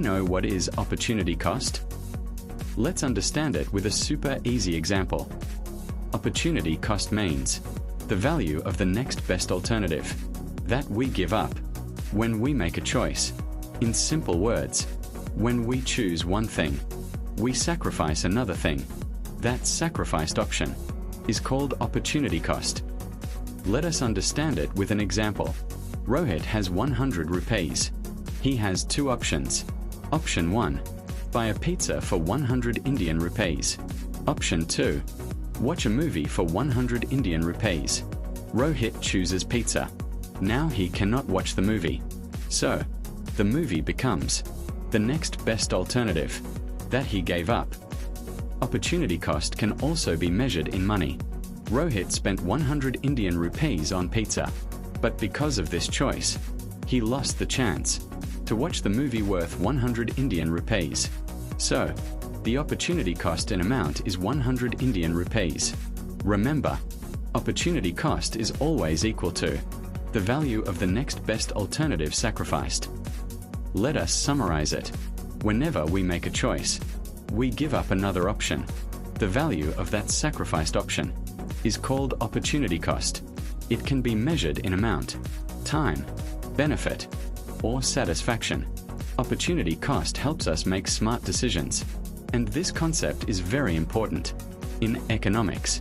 know what is opportunity cost? Let's understand it with a super easy example. Opportunity cost means the value of the next best alternative that we give up when we make a choice. In simple words, when we choose one thing, we sacrifice another thing. That sacrificed option is called opportunity cost. Let us understand it with an example. Rohit has 100 rupees. He has two options. Option 1, buy a pizza for 100 Indian rupees. Option 2, watch a movie for 100 Indian rupees. Rohit chooses pizza. Now he cannot watch the movie. So, the movie becomes the next best alternative that he gave up. Opportunity cost can also be measured in money. Rohit spent 100 Indian rupees on pizza, but because of this choice, he lost the chance to watch the movie worth 100 Indian rupees. So, the opportunity cost in amount is 100 Indian rupees. Remember, opportunity cost is always equal to the value of the next best alternative sacrificed. Let us summarize it. Whenever we make a choice, we give up another option. The value of that sacrificed option is called opportunity cost. It can be measured in amount, time, benefit, or satisfaction. Opportunity cost helps us make smart decisions, and this concept is very important in economics.